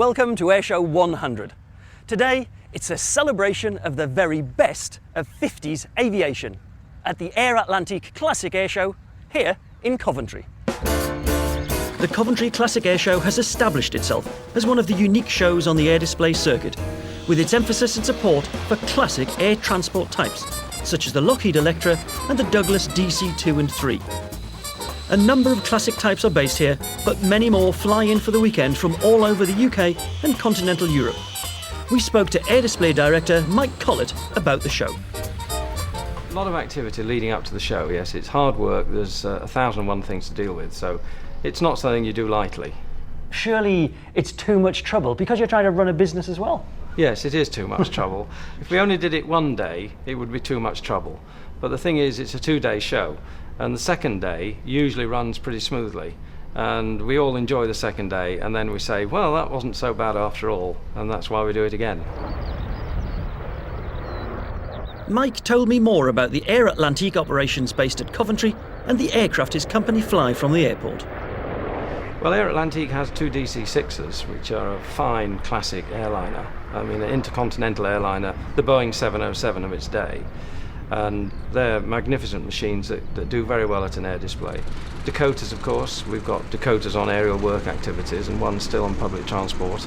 Welcome to Airshow 100. Today, it's a celebration of the very best of 50s aviation at the Air Atlantique Classic Airshow here in Coventry. The Coventry Classic Airshow has established itself as one of the unique shows on the air display circuit, with its emphasis and support for classic air transport types, such as the Lockheed Electra and the Douglas DC-2 and 3. A number of classic types are based here, but many more fly in for the weekend from all over the UK and continental Europe. We spoke to Air Display Director Mike Collett about the show. A lot of activity leading up to the show, yes. It's hard work, there's 1,001 things to deal with, so it's not something you do lightly. Surely it's too much trouble because you're trying to run a business as well. Yes, it is too much trouble. If we only did it one day, it would be too much trouble. But the thing is, it's a 2-day show, and the second day usually runs pretty smoothly. And we all enjoy the second day, and then we say, well, that wasn't so bad after all, and that's why we do it again. Mike told me more about the Air Atlantique operations based at Coventry and the aircraft his company fly from the airport. Well, Air Atlantique has two DC-6s, which are a fine classic airliner. I mean, an intercontinental airliner, the Boeing 707 of its day. And they're magnificent machines that do very well at an air display. Dakotas, of course, we've got Dakotas on aerial work activities and one still on public transport.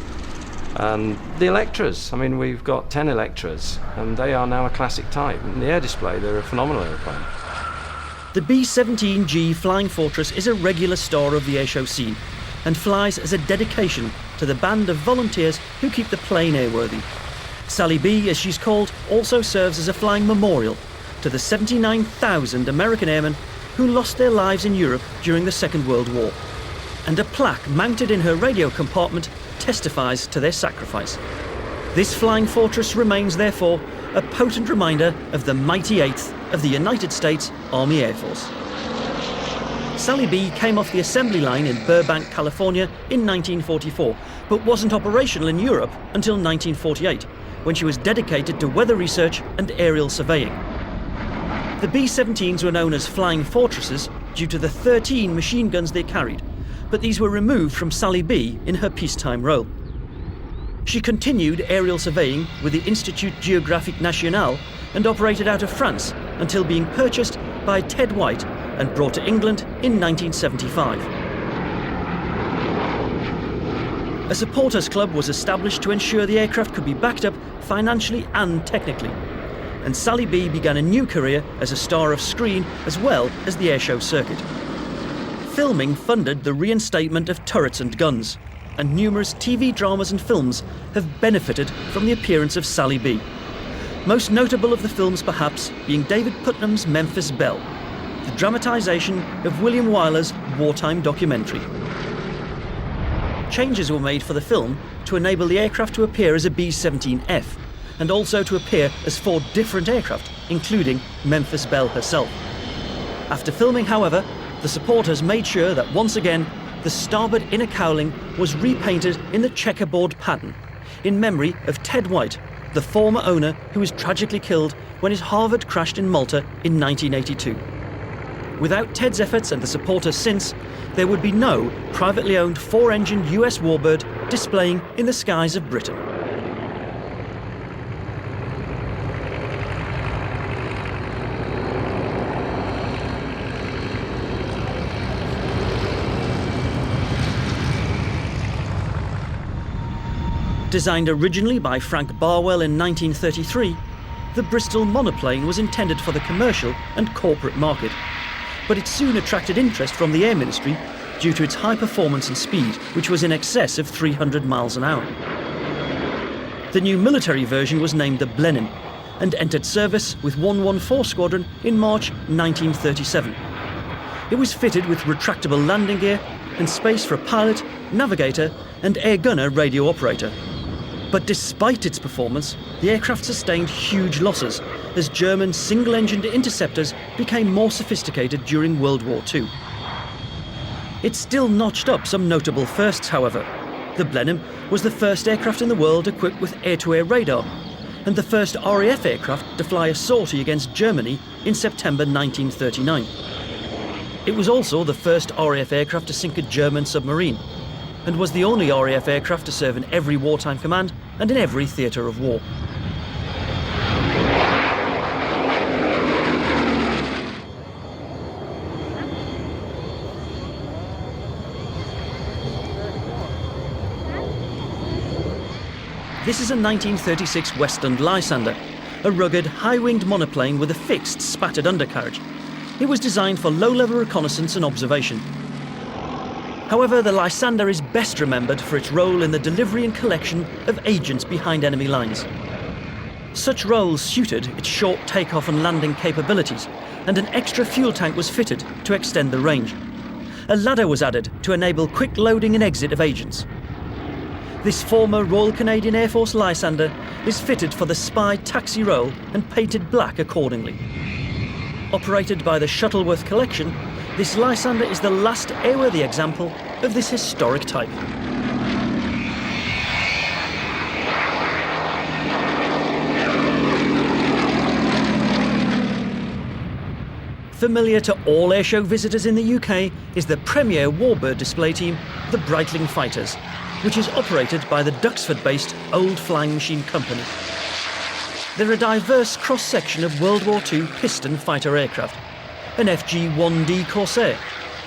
And the Electras, I mean, we've got 10 Electras, and they are now a classic type. In the air display, they're a phenomenal airplane. The B-17G Flying Fortress is a regular star of the airshow scene and flies as a dedication to the band of volunteers who keep the plane airworthy. Sally B, as she's called, also serves as a flying memorial to the 79,000 American airmen who lost their lives in Europe during the Second World War. And a plaque mounted in her radio compartment testifies to their sacrifice. This flying fortress remains, therefore, a potent reminder of the mighty 8th of the United States Army Air Force. Sally B came off the assembly line in Burbank, California in 1944, but wasn't operational in Europe until 1948, when she was dedicated to weather research and aerial surveying. The B-17s were known as Flying Fortresses due to the 13 machine guns they carried, but these were removed from Sally B in her peacetime role. She continued aerial surveying with the Institut Géographique National and operated out of France until being purchased by Ted White and brought to England in 1975. A supporters club was established to ensure the aircraft could be backed up financially and technically, and Sally B began a new career as a star of screen as well as the airshow circuit. Filming funded the reinstatement of turrets and guns, and numerous TV dramas and films have benefited from the appearance of Sally B. Most notable of the films perhaps being David Putnam's Memphis Belle, the dramatisation of William Wyler's wartime documentary. Changes were made for the film to enable the aircraft to appear as a B-17F, and also to appear as 4 different aircraft, including Memphis Belle herself. After filming, however, the supporters made sure that once again the starboard inner cowling was repainted in the checkerboard pattern, in memory of Ted White, the former owner who was tragically killed when his Harvard crashed in Malta in 1982. Without Ted's efforts and the supporters since, there would be no privately owned 4-engined US Warbird displaying in the skies of Britain. Designed originally by Frank Barwell in 1933, the Bristol monoplane was intended for the commercial and corporate market, but it soon attracted interest from the Air Ministry due to its high performance and speed, which was in excess of 300 miles an hour. The new military version was named the Blenheim and entered service with 114 Squadron in March 1937. It was fitted with retractable landing gear and space for a pilot, navigator and air gunner radio operator. But despite its performance, the aircraft sustained huge losses as German single-engined interceptors became more sophisticated during World War II. It still notched up some notable firsts, however. The Blenheim was the first aircraft in the world equipped with air-to-air radar, and the first RAF aircraft to fly a sortie against Germany in September 1939. It was also the first RAF aircraft to sink a German submarine. and was the only RAF aircraft to serve in every wartime command and in every theatre of war. This is a 1936 Westland Lysander, a rugged, high-winged monoplane with a fixed, spattered undercarriage. It was designed for low-level reconnaissance and observation. However, the Lysander is best remembered for its role in the delivery and collection of agents behind enemy lines. Such roles suited its short takeoff and landing capabilities, and an extra fuel tank was fitted to extend the range. A ladder was added to enable quick loading and exit of agents. This former Royal Canadian Air Force Lysander is fitted for the spy taxi role and painted black accordingly. Operated by the Shuttleworth Collection, this Lysander is the last airworthy example of this historic type. Familiar to all airshow visitors in the UK is the premier warbird display team, the Breitling Fighters, which is operated by the Duxford-based Old Flying Machine Company. They're a diverse cross-section of World War II piston fighter aircraft, an FG-1D Corsair,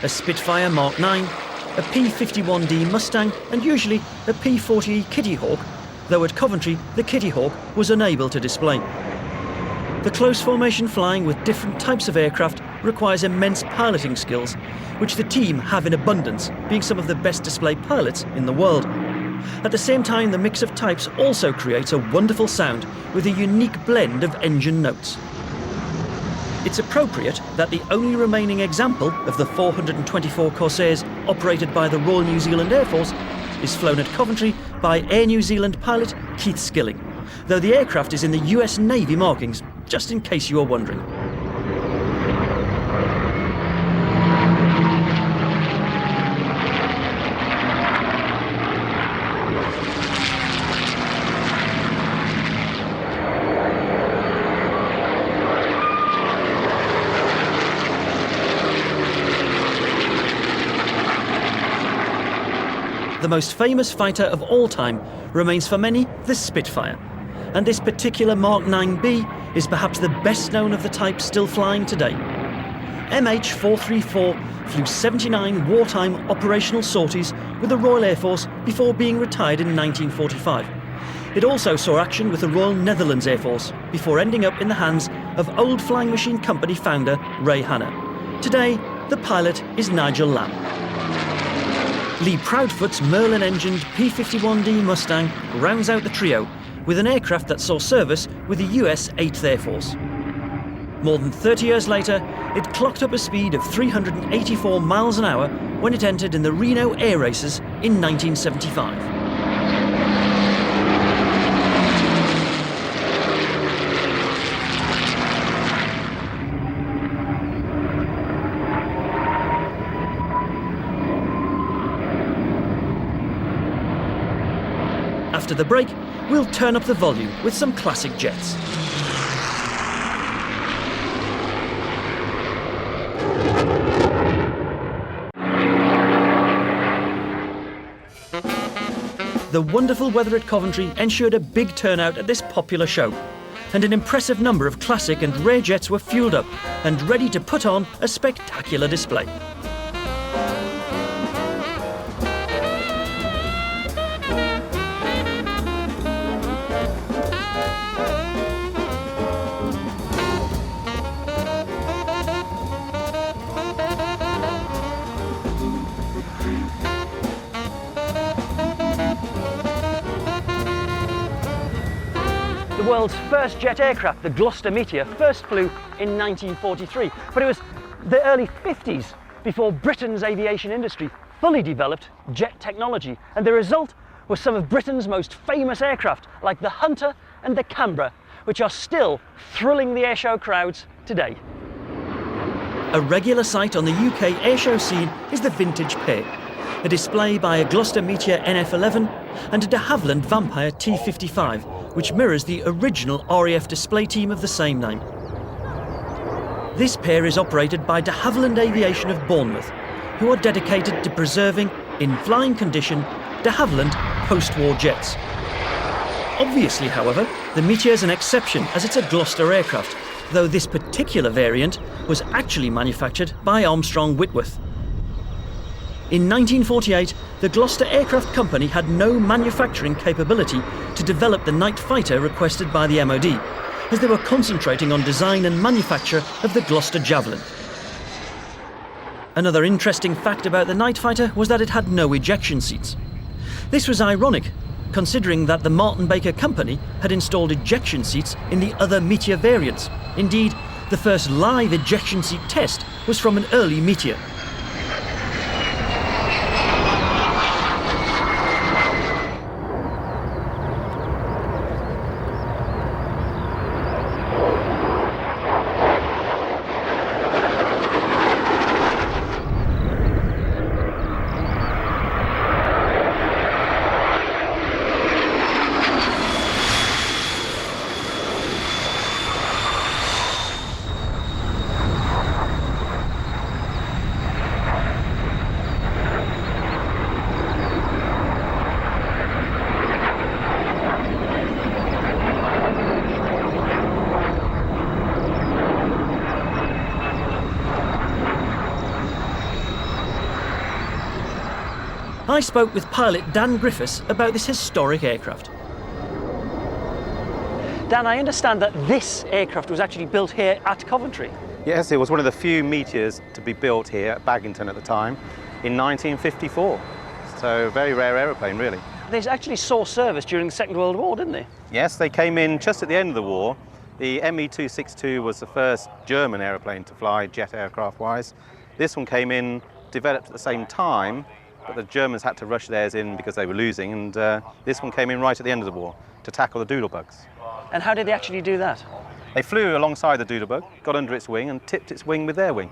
a Spitfire Mark 9, a P-51D Mustang, and usually a P-40E Kitty Hawk, though at Coventry the Kitty Hawk was unable to display. The close formation flying with different types of aircraft requires immense piloting skills, which the team have in abundance, being some of the best display pilots in the world. At the same time, the mix of types also creates a wonderful sound with a unique blend of engine notes. It's appropriate that the only remaining example of the 424 Corsairs operated by the Royal New Zealand Air Force is flown at Coventry by Air New Zealand pilot Keith Skilling, though the aircraft is in the US Navy markings, just in case you are wondering. The most famous fighter of all time remains for many the Spitfire, and this particular Mark 9B is perhaps the best known of the type still flying today. MH434 flew 79 wartime operational sorties with the Royal Air Force before being retired in 1945. It also saw action with the Royal Netherlands Air Force before ending up in the hands of Old Flying Machine Company founder Ray Hanna. Today, the pilot is Nigel Lamb. Lee Proudfoot's Merlin-engined P-51D Mustang rounds out the trio with an aircraft that saw service with the US 8th Air Force. More than 30 years later, it clocked up a speed of 384 miles an hour when it entered in the Reno Air Races in 1975. After the break, we'll turn up the volume with some classic jets. The wonderful weather at Coventry ensured a big turnout at this popular show, and an impressive number of classic and rare jets were fueled up and ready to put on a spectacular display. The world's first jet aircraft, the Gloucester Meteor, first flew in 1943, but it was the early 50s before Britain's aviation industry fully developed jet technology, and the result was some of Britain's most famous aircraft, like the Hunter and the Canberra, which are still thrilling the airshow crowds today. A regular sight on the UK airshow scene is the vintage pair, a display by a Gloucester Meteor NF11 and a de Havilland Vampire T55, which mirrors the original RAF display team of the same name. This pair is operated by de Havilland Aviation of Bournemouth, who are dedicated to preserving, in flying condition, de Havilland post-war jets. Obviously, however, the Meteor's an exception as it's a Gloucester aircraft, though this particular variant was actually manufactured by Armstrong Whitworth. In 1948, the Gloucester Aircraft Company had no manufacturing capability to develop the night fighter requested by the MOD, as they were concentrating on design and manufacture of the Gloucester Javelin. Another interesting fact about the night fighter was that it had no ejection seats. This was ironic, considering that the Martin Baker Company had installed ejection seats in the other Meteor variants. Indeed, the first live ejection seat test was from an early Meteor. I spoke with pilot Dan Griffiths about this historic aircraft. Dan, I understand that this aircraft was actually built here at Coventry. Yes, it was one of the few Meteors to be built here at Baggington at the time in 1954. So, very rare aeroplane, really. They actually saw service during the Second World War, didn't they? Yes, they came in just at the end of the war. The ME-262 was the first German aeroplane to fly jet aircraft-wise. This one came in, developed at the same time, but the Germans had to rush theirs in because they were losing, and this one came in right at the end of the war to tackle the doodlebugs. And how did they actually do that? They flew alongside the doodlebug, got under its wing and tipped its wing with their wing,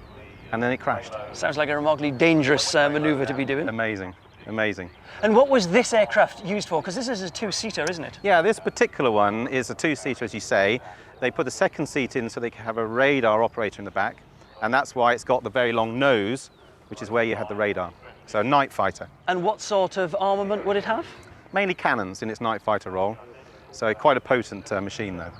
and then it crashed. Sounds like a remarkably dangerous manoeuvre to be doing. Amazing, amazing. And what was this aircraft used for? Because this is a two-seater, isn't it? Yeah, this particular one is a two-seater, as you say. They put the second seat in so they could have a radar operator in the back, and that's why it's got the very long nose, which is where you had the radar. So, night fighter. And what sort of armament would it have? Mainly cannons in its night fighter role. So, quite a potent machine, though.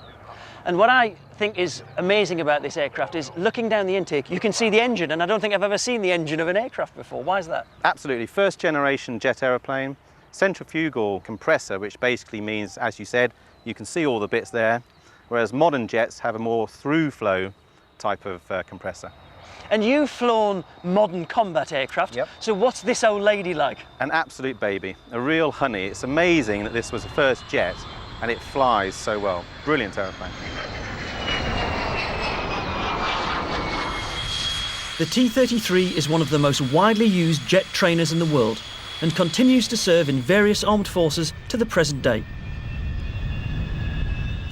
And what I think is amazing about this aircraft is looking down the intake, you can see the engine, and I don't think I've ever seen the engine of an aircraft before. Why is that? Absolutely. First generation jet aeroplane, centrifugal compressor, which basically means, as you said, you can see all the bits there, whereas modern jets have a more through-flow type of compressor. And you've flown modern combat aircraft, Yep. So what's this old lady like? An absolute baby, a real honey. It's amazing that this was the first jet and it flies so well. Brilliant aeroplane. The T-33 is one of the most widely used jet trainers in the world and continues to serve in various armed forces to the present day.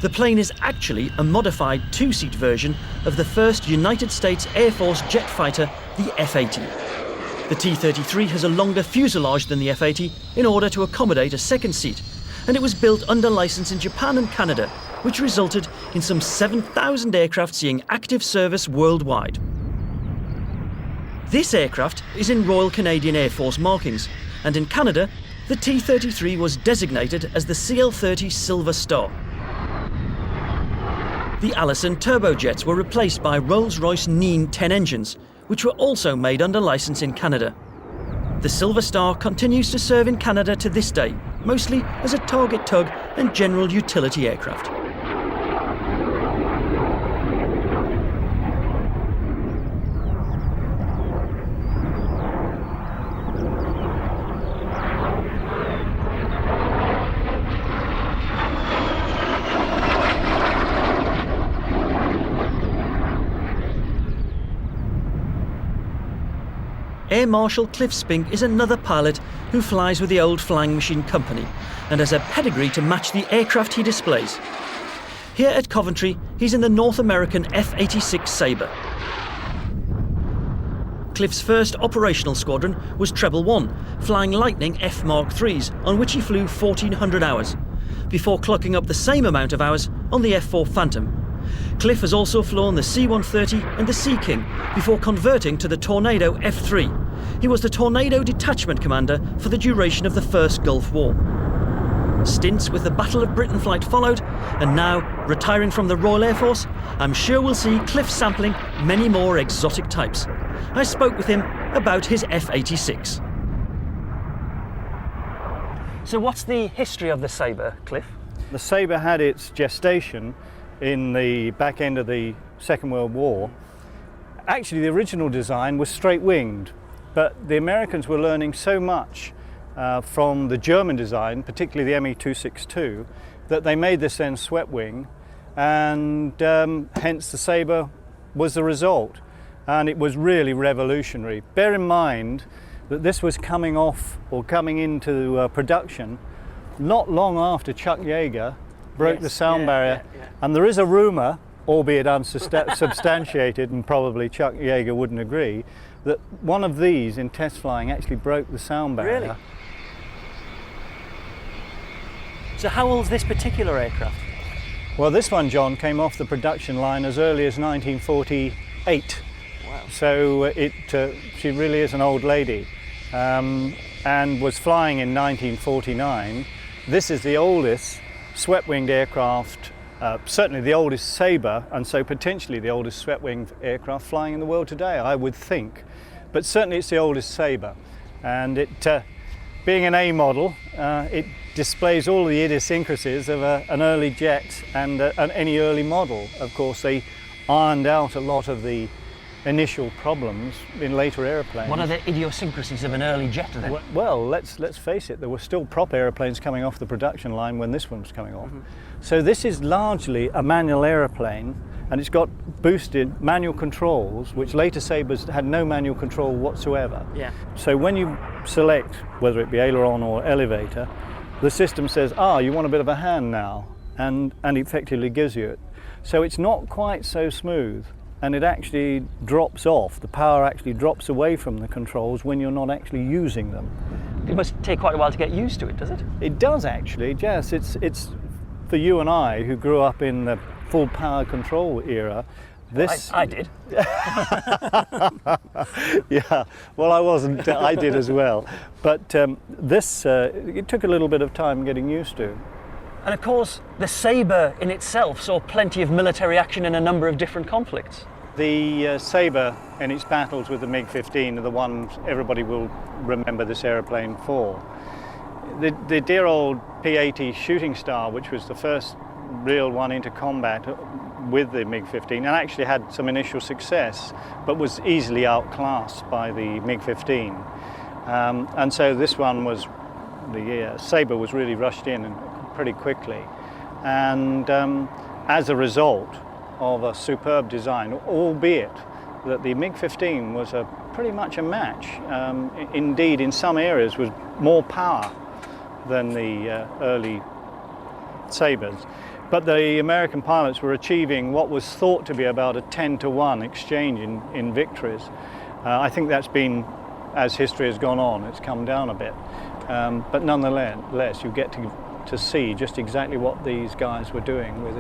The plane is actually a modified two-seat version of the first United States Air Force jet fighter, the F-80. The T-33 has a longer fuselage than the F-80 in order to accommodate a second seat, and it was built under license in Japan and Canada, which resulted in some 7,000 aircraft seeing active service worldwide. This aircraft is in Royal Canadian Air Force markings, and in Canada, the T-33 was designated as the CL-30 Silver Star. The Allison turbojets were replaced by Rolls-Royce Nene 10 engines, which were also made under license in Canada. The Silver Star continues to serve in Canada to this day, mostly as a target tug and general utility aircraft. Air Marshal Cliff Spink is another pilot who flies with the Old Flying Machine Company and has a pedigree to match the aircraft he displays. Here at Coventry, he's in the North American F-86 Sabre. Cliff's first operational squadron was Treble 1, flying Lightning F Mark IIIs, on which he flew 1,400 hours, before clocking up the same amount of hours on the F-4 Phantom, Cliff has also flown the C-130 and the Sea King before converting to the Tornado F3. He was the Tornado Detachment Commander for the duration of the First Gulf War. Stints with the Battle of Britain flight followed, and now, retiring from the Royal Air Force, I'm sure we'll see Cliff sampling many more exotic types. I spoke with him about his F-86. So what's the history of the Sabre, Cliff? The Sabre had its gestation in the back end of the Second World War. Actually, the original design was straight-winged, but the Americans were learning so much from the German design, particularly the ME-262, that they made this then swept wing, and hence the Sabre was the result. And it was really revolutionary. Bear in mind that this was coming off or coming into production not long after Chuck Yeager broke the sound barrier. And there is a rumour, albeit unsubstantiated, and probably Chuck Yeager wouldn't agree, that one of these in test flying actually broke the sound barrier. Really? So how old's this particular aircraft? Well, this one, John, came off the production line as early as 1948. Wow. So she really is an old lady, and was flying in 1949. This is the oldest swept-winged aircraft, certainly the oldest Sabre, and so potentially the oldest swept-winged aircraft flying in the world today, I would think. But certainly it's the oldest Sabre, and it, being an A model, it displays all the idiosyncrasies of an early jet and any early model. Of course, they ironed out a lot of the initial problems in later airplanes. What are the idiosyncrasies of an early jet then? Well, let's face it, there were still prop airplanes coming off the production line when this one was coming off. So this is largely a manual airplane, and it's got boosted manual controls, which later Sabres had no manual control whatsoever. Yeah. So when you select, whether it be aileron or elevator, the system says, you want a bit of a hand now, and effectively gives you it. So it's not quite so smooth, and it actually drops off. The power actually drops away from the controls when you're not actually using them. It must take quite a while to get used to it, does it? It does actually, yes. It's for you and I, who grew up in the full power control era. This I did. Yeah, well, I wasn't. I did as well. But this, it took a little bit of time getting used to. And of course, the Sabre in itself saw plenty of military action in a number of different conflicts. The Sabre in its battles with the MiG-15 are the ones everybody will remember this aeroplane for. The dear old P-80 Shooting Star, which was the first real one into combat with the MiG-15, and actually had some initial success, but was easily outclassed by the MiG-15. And so this one was, the Sabre was really rushed in and pretty quickly, and as a result of a superb design, albeit that the MiG-15 was pretty much a match. Indeed, in some areas was more power than the early Sabres. But the American pilots were achieving what was thought to be about a 10-to-1 exchange in victories. I think that's been, as history has gone on, it's come down a bit. But nonetheless, you get to see just exactly what these guys were doing with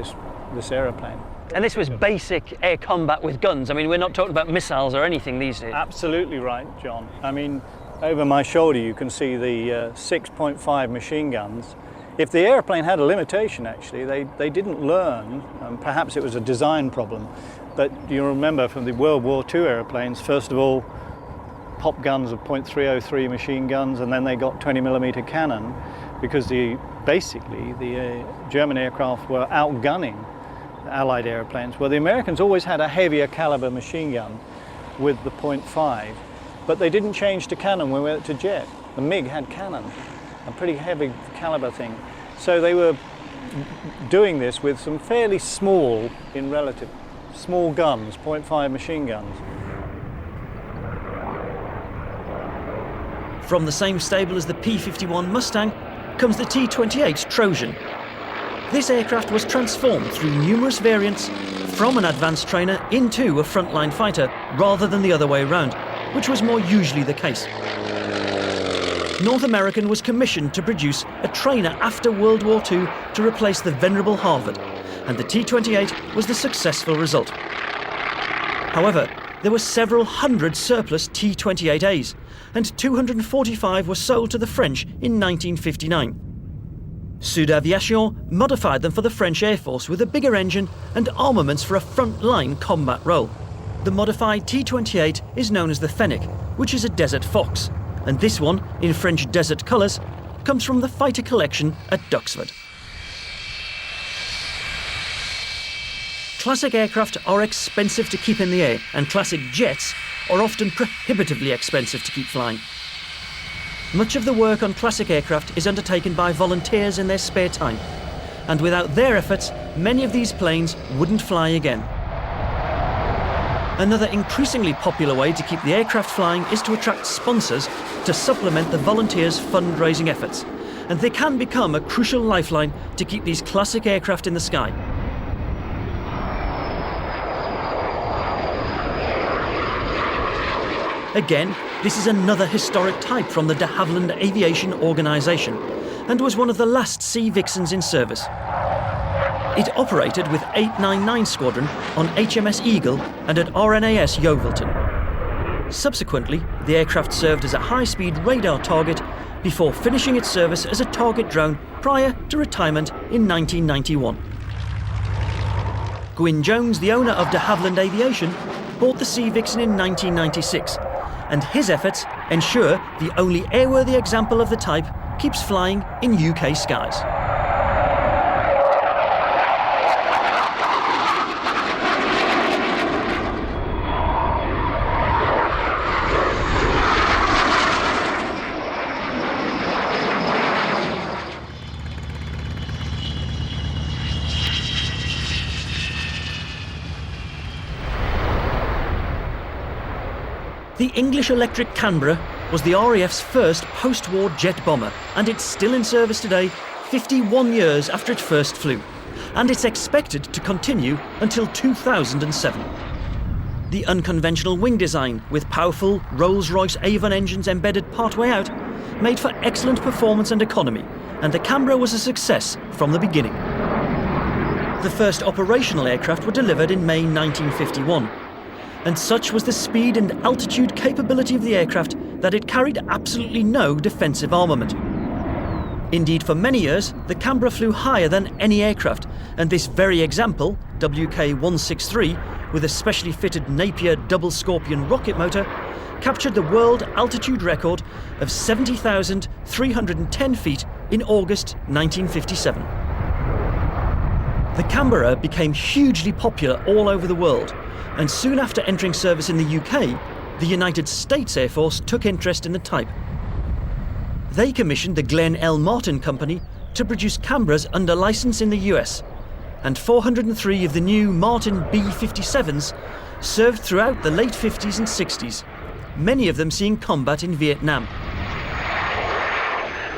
this aeroplane. And this was basic air combat with guns. I mean, we're not talking about missiles or anything these days. Absolutely right, John. I mean, over my shoulder you can see the 6.5 machine guns. If the airplane had a limitation, actually, they didn't learn, perhaps it was a design problem, but you remember from the World War II airplanes, first of all, pop guns of .303 machine guns, and then they got 20mm cannon, because basically the German aircraft were outgunning the Allied airplanes. Well, the Americans always had a heavier caliber machine gun with the .5, but they didn't change to cannon when we went to jet. The MiG had cannon, a pretty heavy caliber thing. So they were doing this with some fairly small, in relative, small guns, .5 machine guns. From the same stable as the P-51 Mustang comes the T-28 Trojan. This aircraft was transformed through numerous variants from an advanced trainer into a frontline fighter rather than the other way around, which was more usually the case. North American was commissioned to produce a trainer after World War II to replace the venerable Harvard, and the T-28 was the successful result. However, there were several hundred surplus T-28As, and 245 were sold to the French in 1959. Sud Aviation modified them for the French Air Force with a bigger engine and armaments for a front-line combat role. The modified T-28 is known as the Fennec, which is a desert fox, and this one, in French desert colours, comes from the fighter collection at XviD. Classic aircraft are expensive to keep in the air, and classic jets are often prohibitively expensive to keep flying. Much of the work on classic aircraft is undertaken by volunteers in their spare time, and without their efforts, many of these planes wouldn't fly again. Another increasingly popular way to keep the aircraft flying is to attract sponsors to supplement the volunteers' fundraising efforts, and they can become a crucial lifeline to keep these classic aircraft in the sky. Again, this is another historic type from the de Havilland Aviation Organisation and was one of the last Sea Vixens in service. It operated with 899 Squadron on HMS Eagle and at RNAS Yeovilton. Subsequently, the aircraft served as a high-speed radar target before finishing its service as a target drone prior to retirement in 1991. Gwyn Jones, the owner of de Havilland Aviation, bought the Sea Vixen in 1996, and his efforts ensure the only airworthy example of the type keeps flying in UK skies. The English Electric Canberra was the RAF's first post-war jet bomber, and it's still in service today, 51 years after it first flew, and it's expected to continue until 2007. The unconventional wing design, with powerful Rolls-Royce Avon engines embedded partway out, made for excellent performance and economy, and the Canberra was a success from the beginning. The first operational aircraft were delivered in May 1951. And such was the speed and altitude capability of the aircraft that it carried absolutely no defensive armament. Indeed, for many years, the Canberra flew higher than any aircraft, and this very example, WK-163, with a specially fitted Napier double Scorpion rocket motor, captured the world altitude record of 70,310 feet in August 1957. The Canberra became hugely popular all over the world, and soon after entering service in the UK, the United States Air Force took interest in the type. They commissioned the Glenn L. Martin Company to produce Canberras under license in the US, and 403 of the new Martin B-57s served throughout the late 50s and 60s, many of them seeing combat in Vietnam.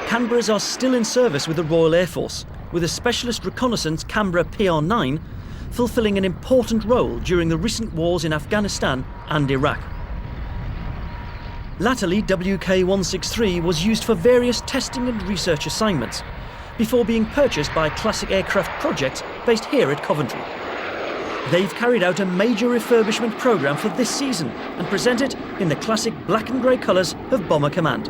Canberras are still in service with the Royal Air Force, with a specialist reconnaissance Canberra PR-9 fulfilling an important role during the recent wars in Afghanistan and Iraq. Latterly, WK-163 was used for various testing and research assignments, before being purchased by Classic Aircraft Projects based here at Coventry. They've carried out a major refurbishment programme for this season and present it in the classic black and grey colours of Bomber Command.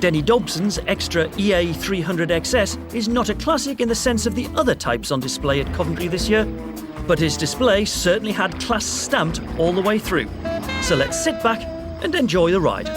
Denny Dobson's extra EA300XS is not a classic in the sense of the other types on display at Coventry this year, but his display certainly had class stamped all the way through. So let's sit back and enjoy the ride.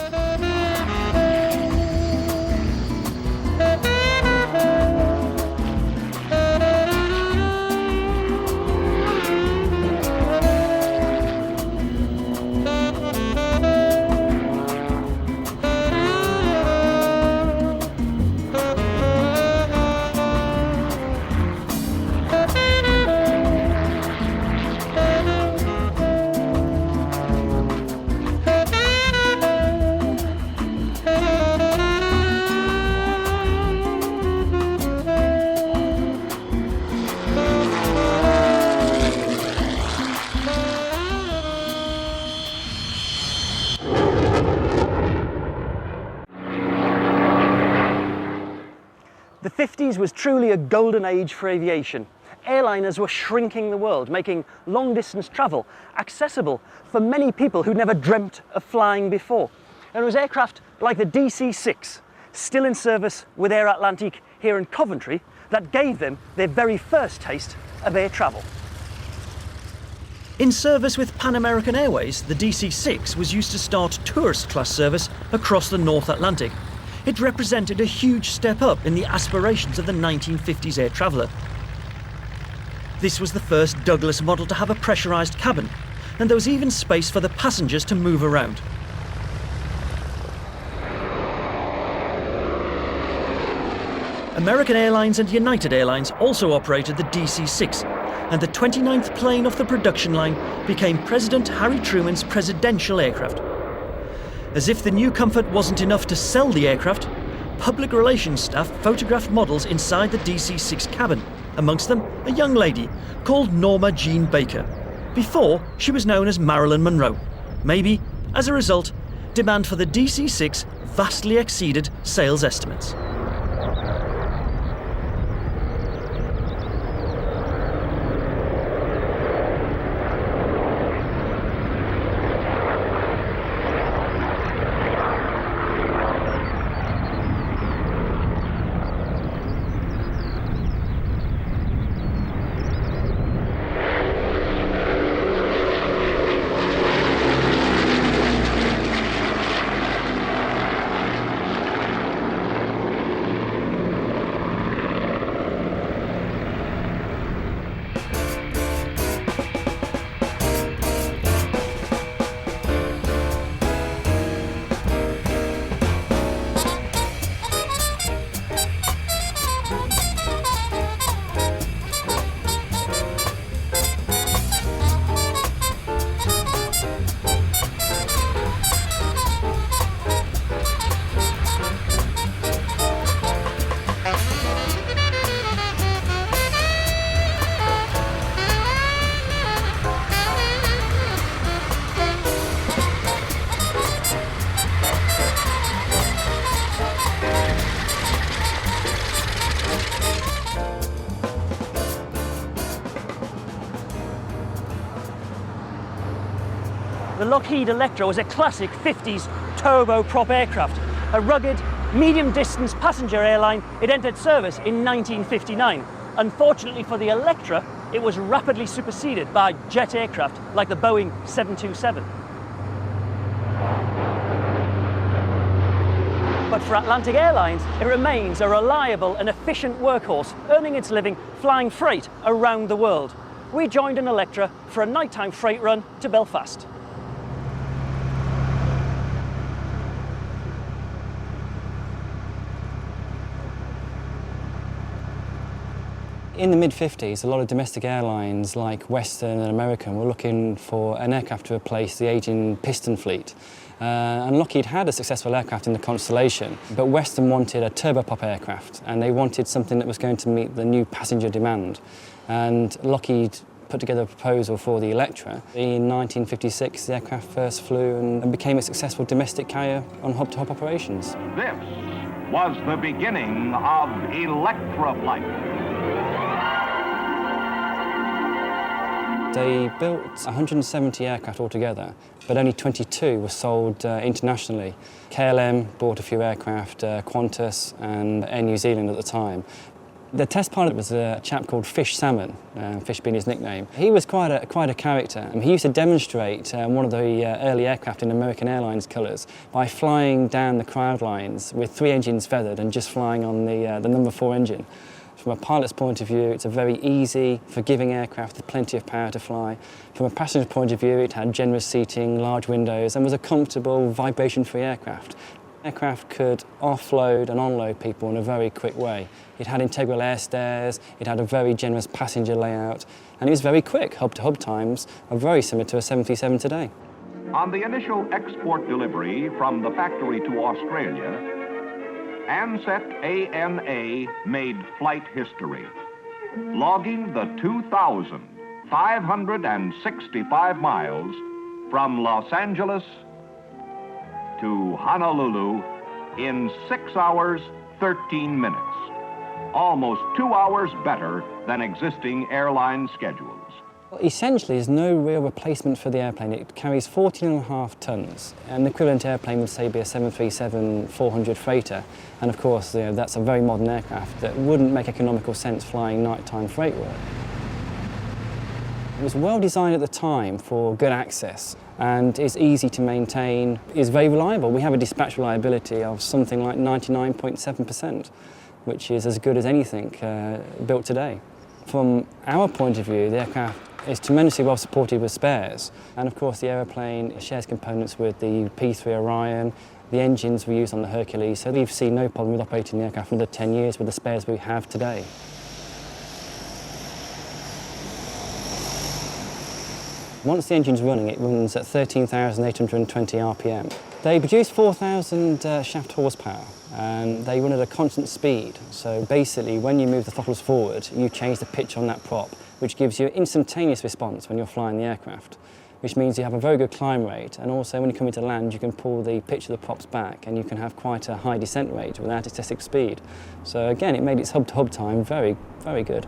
50s was truly a golden age for aviation. Airliners were shrinking the world, making long-distance travel accessible for many people who'd never dreamt of flying before. And it was aircraft like the DC-6, still in service with Air Atlantique here in Coventry, that gave them their very first taste of air travel. In service with Pan American Airways, the DC-6 was used to start tourist class service across the North Atlantic. It represented a huge step up in the aspirations of the 1950s air traveller. This was the first Douglas model to have a pressurised cabin, and there was even space for the passengers to move around. American Airlines and United Airlines also operated the DC-6, and the 29th plane off the production line became President Harry Truman's presidential aircraft. As if the new comfort wasn't enough to sell the aircraft, public relations staff photographed models inside the DC-6 cabin, amongst them a young lady called Norma Jean Baker. Before, she was known as Marilyn Monroe. Maybe, as a result, demand for the DC-6 vastly exceeded sales estimates. The Lockheed Electra was a classic 50s turboprop aircraft. A rugged, medium-distance passenger airline, it entered service in 1959. Unfortunately for the Electra, it was rapidly superseded by jet aircraft like the Boeing 727. But for Atlantic Airlines, it remains a reliable and efficient workhorse, earning its living flying freight around the world. We joined an Electra for a nighttime freight run to Belfast. In the mid-50s, a lot of domestic airlines like Western and American were looking for an aircraft to replace the aging piston fleet. And Lockheed had a successful aircraft in the Constellation, but Western wanted a turboprop aircraft, and they wanted something that was going to meet the new passenger demand. And Lockheed put together a proposal for the Electra. In 1956, the aircraft first flew and became a successful domestic carrier on hub-to-hub operations. This was the beginning of Electra flight. They built 170 aircraft altogether, but only 22 were sold internationally. KLM bought a few aircraft, Qantas and Air New Zealand at the time. The test pilot was a chap called Fish Salmon, Fish being his nickname. He was quite a character, and he used to demonstrate one of the early aircraft in American Airlines colours by flying down the crowd lines with 3 engines feathered and just flying on the number 4 engine. From a pilot's point of view, it's a very easy, forgiving aircraft with plenty of power to fly. From a passenger point of view, it had generous seating, large windows, and was a comfortable, vibration-free aircraft. The aircraft could offload and unload people in a very quick way. It had integral air stairs, it had a very generous passenger layout, and it was very quick. Hub-to-hub times are very similar to a 737 today. On the initial export delivery from the factory to Australia, Ansett ANA made flight history, logging the 2,565 miles from Los Angeles to Honolulu in 6 hours, 13 minutes. almost 2 hours better than existing airline schedules. Essentially, there's no real replacement for the airplane. It carries 14.5 tons. An equivalent airplane would, say, be a 737-400 freighter. And of course, that's a very modern aircraft that wouldn't make economical sense flying nighttime freight work. It was well designed at the time for good access and is easy to maintain, is very reliable. We have a dispatch reliability of something like 99.7%, which is as good as anything built today. From our point of view, the aircraft is tremendously well supported with spares, and of course the aeroplane shares components with the P3 Orion. The engines we use on the Hercules, so we've seen no problem with operating the aircraft for another 10 years with the spares we have today. Once the engine's running, it runs at 13,820 RPM. They produce 4,000 shaft horsepower, and they run at a constant speed. So basically, when you move the throttles forward, you change the pitch on that prop, which gives you instantaneous response when you're flying the aircraft, which means you have a very good climb rate, and also when you come into land, you can pull the pitch of the props back, and you can have quite a high descent rate without excessive speed. So again, it made its hub-to-hub time very, very good.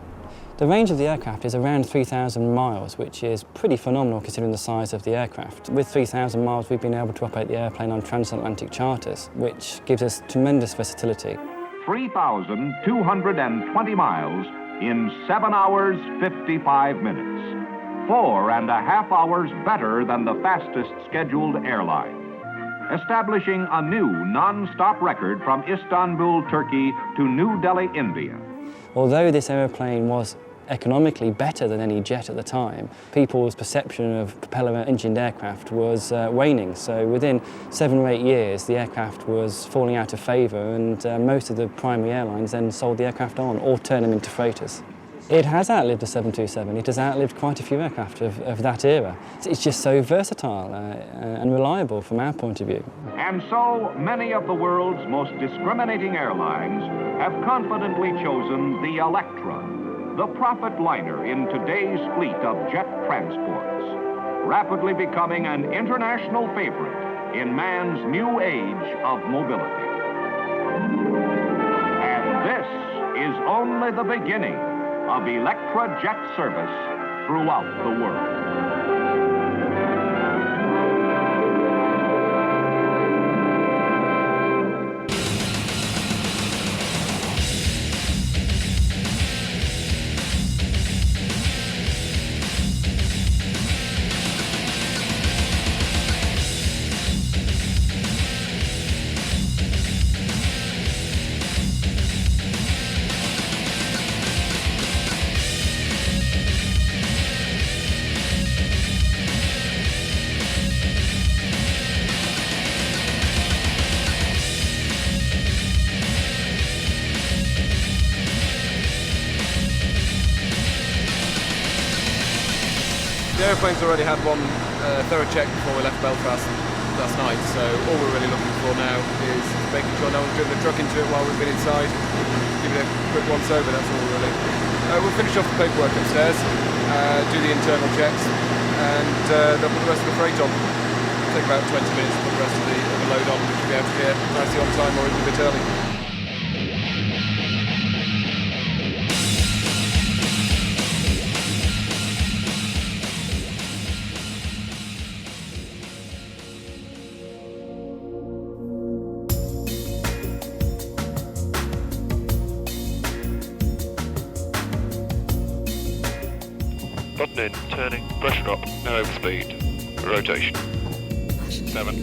The range of the aircraft is around 3,000 miles, which is pretty phenomenal considering the size of the aircraft. With 3,000 miles, we've been able to operate the airplane on transatlantic charters, which gives us tremendous versatility. 3,220 miles in 7 hours, 55 minutes. 4.5 hours better than the fastest scheduled airline. Establishing a new non-stop record from Istanbul, Turkey to New Delhi, India. Although this aeroplane was economically better than any jet at the time, people's perception of propeller-engined aircraft was waning. So within 7 or 8 years, the aircraft was falling out of favour, and most of the primary airlines then sold the aircraft on or turned them into freighters. It has outlived the 727. It has outlived quite a few aircraft of that era. It's just so versatile and reliable from our point of view. And so many of the world's most discriminating airlines have confidently chosen the Electra, the profit liner in today's fleet of jet transports, rapidly becoming an international favorite in man's new age of mobility. And this is only the beginning of Electra jet service throughout the world. The aeroplane's already had one thorough check before we left Belfast last night, so all we're really looking for now is making sure no one's driven a truck into it while we've been inside. Give it a quick once over, that's all really. We'll finish off the paperwork upstairs, do the internal checks, and they'll put the rest of the freight on. It'll take about 20 minutes to put the rest of the load on, which we'll be able to get nicely on time or even a bit early. Button in, turning, pressure drop, no overspeed, rotation. 7.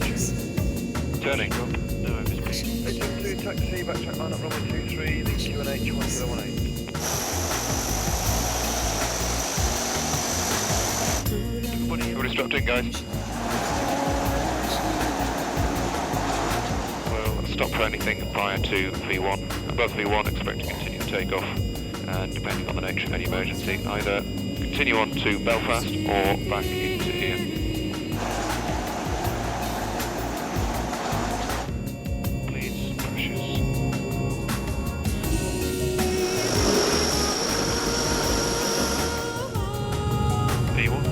Turning, drop, no overspeed. 872 taxi, backtrack line up runway 23, the QNH 1018. Everybody strapped in, guys. We'll stop for anything prior to V1. Above V1, expect to continue to take off, and depending on the nature of any emergency, either continue on to Belfast or back into here. Please, pressures. V1.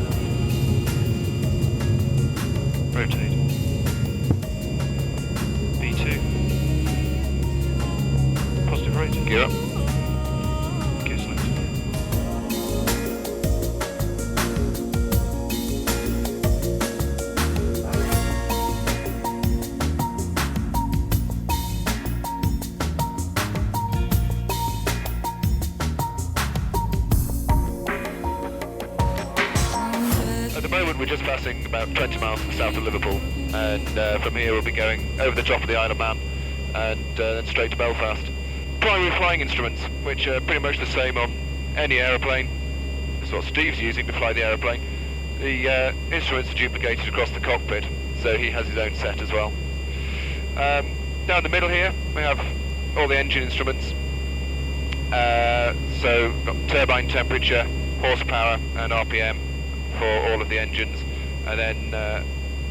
Rotate. V2. Positive rate. Gear up. we're just passing about 20 miles to the south of Liverpool, and from here we'll be going over the top of the Isle of Man and then straight to Belfast. Primary flying instruments, which are pretty much the same on any aeroplane. That's what Steve's using to fly the aeroplane. The instruments are duplicated across the cockpit, so he has his own set as well. Down the middle here we have all the engine instruments. So we've got turbine temperature, horsepower and RPM for all of the engines, and then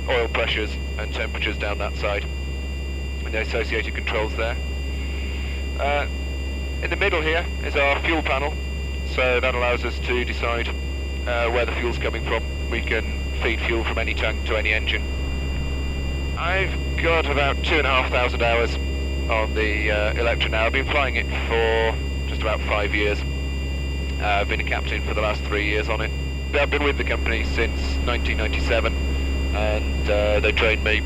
oil pressures and temperatures down that side, and the associated controls there. In the middle here is our fuel panel, so that allows us to decide where the fuel's coming from. We can feed fuel from any tank to any engine. I've got about 2,500 hours on the Electra now. I've been flying it for just about 5 years. I've been a captain for the last 3 years on it. I've been with the company since 1997, and they trained me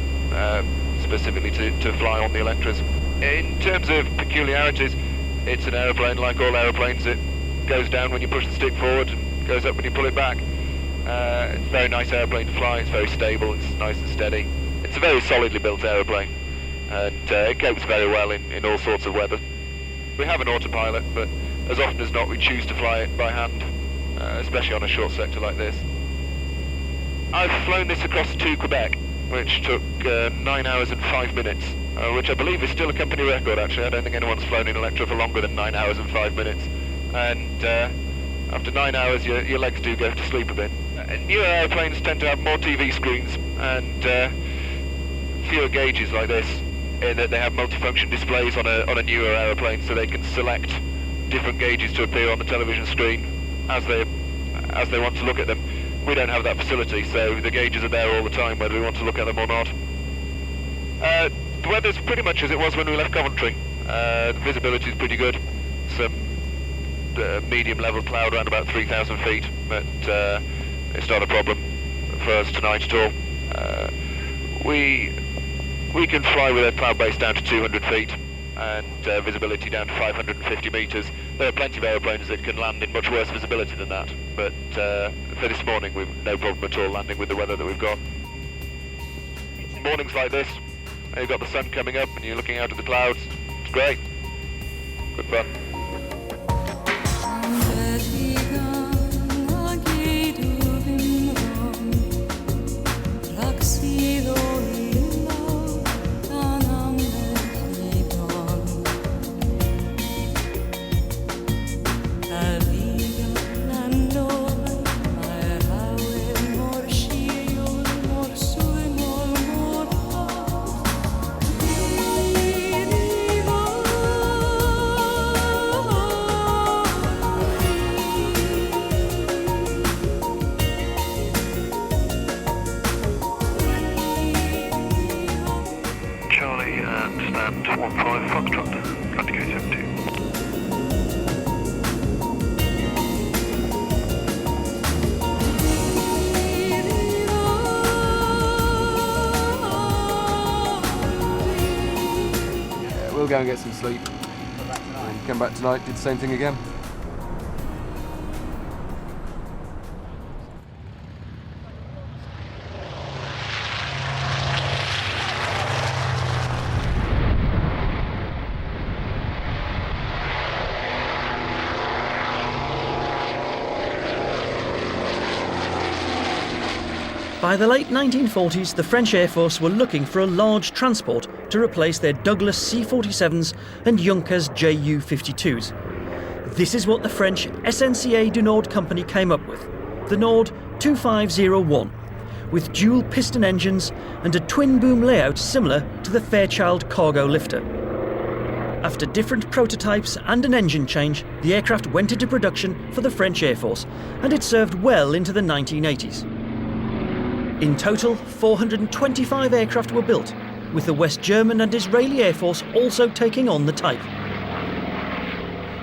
specifically to fly on the Electras. In terms of peculiarities, it's an aeroplane like all aeroplanes. It goes down when you push the stick forward and goes up when you pull it back. It's a very nice aeroplane to fly. It's very stable, it's nice and steady. It's a very solidly built aeroplane, and it copes very well in all sorts of weather. We have an autopilot, but as often as not we choose to fly it by hand, especially on a short sector like this. I've flown this across to Quebec, which took 9 hours and 5 minutes, which I believe is still a company record actually. I don't think anyone's flown in Electra for longer than 9 hours and 5 minutes. And after 9 hours your legs do go to sleep a bit. Newer airplanes tend to have more TV screens and fewer gauges like this, in that they have multifunction displays on a newer aeroplane, so they can select different gauges to appear on the television screen as they want to look at them. We don't have that facility, so the gauges are there all the time whether we want to look at them or not. The weather's pretty much as it was when we left Coventry. The visibility is pretty good. Some medium level cloud around about 3,000 feet, but it's not a problem for us tonight at all. We can fly with a cloud base down to 200 feet and visibility down to 550 metres. There are plenty of aeroplanes that can land in much worse visibility than that, but for this morning we've no problem at all landing with the weather that we've got. Mornings like this, and you've got the sun coming up and you're looking out at the clouds. It's great. Good fun. And 2of5 Foxtrot, traffic 72. We'll go and get some sleep and come back tonight, do the same thing again. By the late 1940s, the French Air Force were looking for a large transport to replace their Douglas C-47s and Junkers Ju-52s. This is what the French SNCA du Nord company came up with, the Nord 2501, with dual piston engines and a twin-boom layout similar to the Fairchild cargo lifter. After different prototypes and an engine change, the aircraft went into production for the French Air Force, and it served well into the 1980s. In total, 425 aircraft were built, with the West German and Israeli Air Force also taking on the type.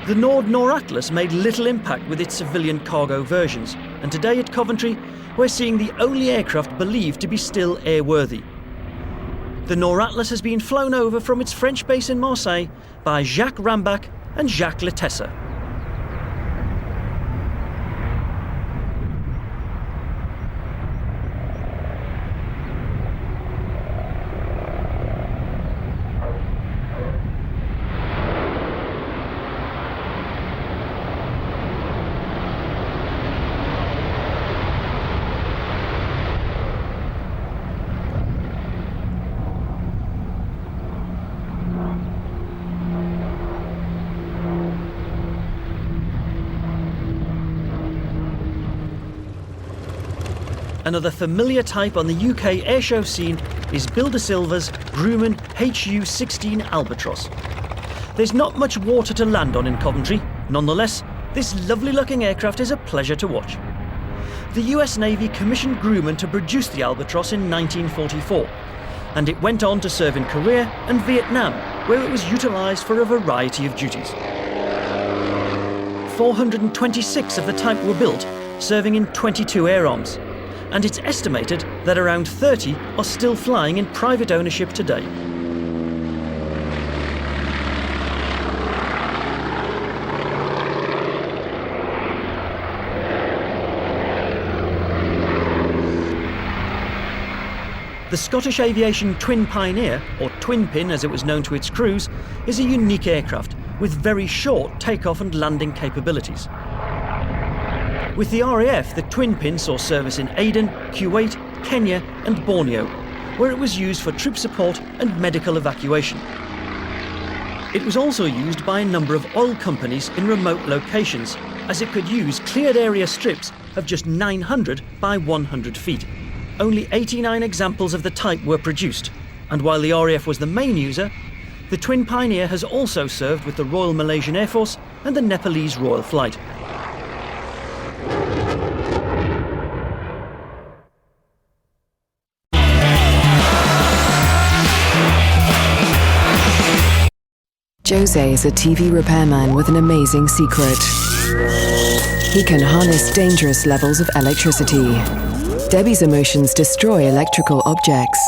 The Nord Atlas made little impact with its civilian cargo versions, and today at Coventry, we're seeing the only aircraft believed to be still airworthy. The Nord Atlas has been flown over from its French base in Marseille by Jacques Rambach and Jacques Letessa. Another familiar type on the UK airshow scene is Builder Silver's Grumman HU-16 Albatross. There's not much water to land on in Coventry. Nonetheless, this lovely-looking aircraft is a pleasure to watch. The US Navy commissioned Grumman to produce the Albatross in 1944, and it went on to serve in Korea and Vietnam, where it was utilised for a variety of duties. 426 of the type were built, serving in 22 air arms, and it's estimated that around 30 are still flying in private ownership today. The Scottish Aviation Twin Pioneer, or Twin Pin as it was known to its crews, is a unique aircraft with very short takeoff and landing capabilities. With the RAF, the Twin Pin saw service in Aden, Kuwait, Kenya and Borneo, where it was used for troop support and medical evacuation. It was also used by a number of oil companies in remote locations, as it could use cleared area strips of just 900 by 100 feet. Only 89 examples of the type were produced, and while the RAF was the main user, the Twin Pioneer has also served with the Royal Malaysian Air Force and the Nepalese Royal Flight. Jose is a TV repairman with an amazing secret. He can harness dangerous levels of electricity. Debbie's emotions destroy electrical objects.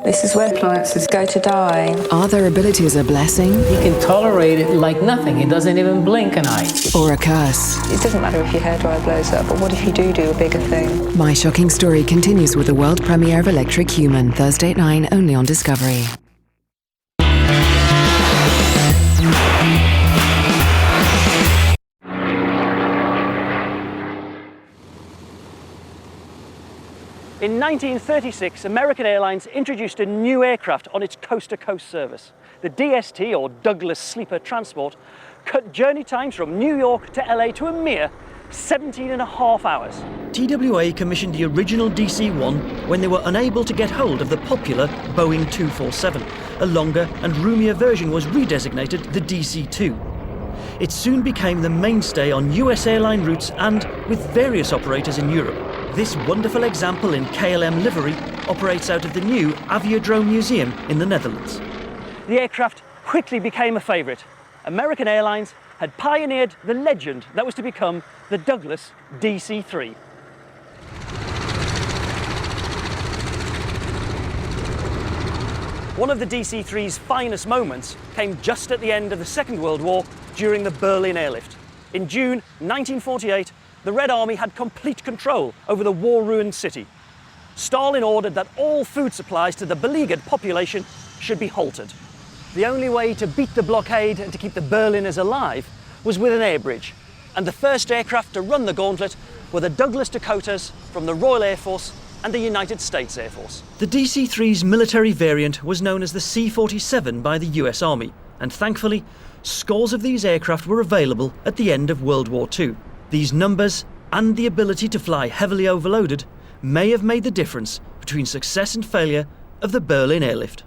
This is where appliances go to die. Are their abilities a blessing? He can tolerate it like nothing. It doesn't even blink an eye. Or a curse? It doesn't matter if your hairdryer blows up, but what if you do a bigger thing? My shocking story continues with the world premiere of Electric Human, Thursday at 9, only on Discovery. In 1936, American Airlines introduced a new aircraft on its coast-to-coast service. The DST, or Douglas Sleeper Transport, cut journey times from New York to LA to a mere 17.5 hours. TWA commissioned the original DC-1 when they were unable to get hold of the popular Boeing 247. A longer and roomier version was redesignated the DC-2. It soon became the mainstay on US airline routes and with various operators in Europe. This wonderful example in KLM livery operates out of the new Aviodrome Museum in the Netherlands. The aircraft quickly became a favourite. American Airlines had pioneered the legend that was to become the Douglas DC-3. One of the DC-3's finest moments came just at the end of the Second World War during the Berlin airlift. In June 1948, the Red Army had complete control over the war-ruined city. Stalin ordered that all food supplies to the beleaguered population should be halted. The only way to beat the blockade and to keep the Berliners alive was with an air bridge, and the first aircraft to run the gauntlet were the Douglas Dakotas from the Royal Air Force and the United States Air Force. The DC-3's military variant was known as the C-47 by the US Army, and thankfully, scores of these aircraft were available at the end of World War II. These numbers, and the ability to fly heavily overloaded, may have made the difference between success and failure of the Berlin airlift.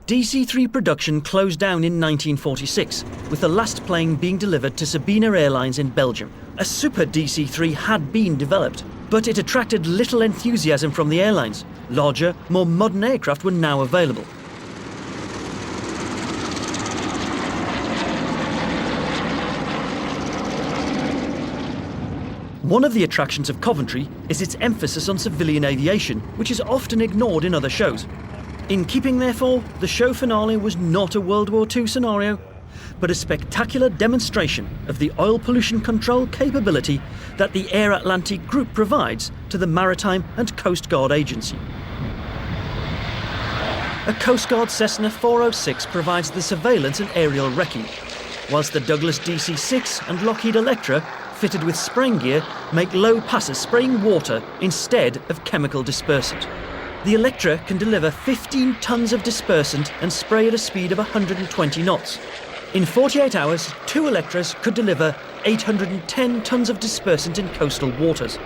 DC-3 production closed down in 1946, with the last plane being delivered to Sabena Airlines in Belgium. A Super DC-3 had been developed, but it attracted little enthusiasm from the airlines. Larger, more modern aircraft were now available. One of the attractions of Coventry is its emphasis on civilian aviation, which is often ignored in other shows. In keeping, therefore, the show finale was not a World War II scenario, but a spectacular demonstration of the oil pollution control capability that the Air Atlantique Group provides to the Maritime and Coast Guard Agency. A Coast Guard Cessna 406 provides the surveillance and aerial wrecking, whilst the Douglas DC-6 and Lockheed Electra, fitted with spraying gear, make low passes spraying water instead of chemical dispersant. The Electra can deliver 15 tons of dispersant and spray at a speed of 120 knots. In 48 hours, 2 Electras could deliver 810 tons of dispersant in coastal waters.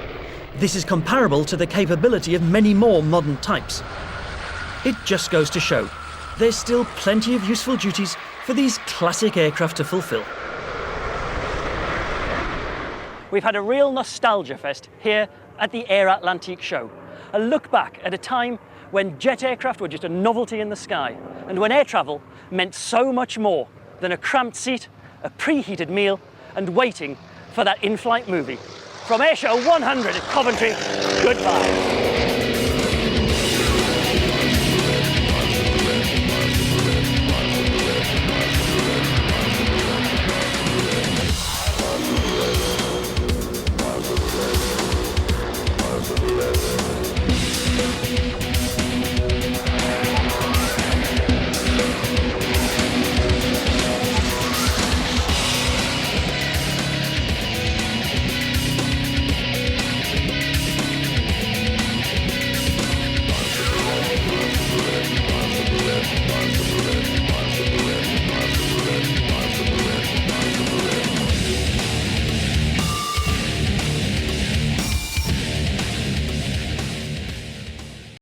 This is comparable to the capability of many more modern types. It just goes to show, there's still plenty of useful duties for these classic aircraft to fulfil. We've had a real nostalgia fest here at the Air Atlantique show. A look back at a time when jet aircraft were just a novelty in the sky, and when air travel meant so much more than a cramped seat, a preheated meal, and waiting for that in-flight movie. From Airshow 100 at Coventry, goodbye.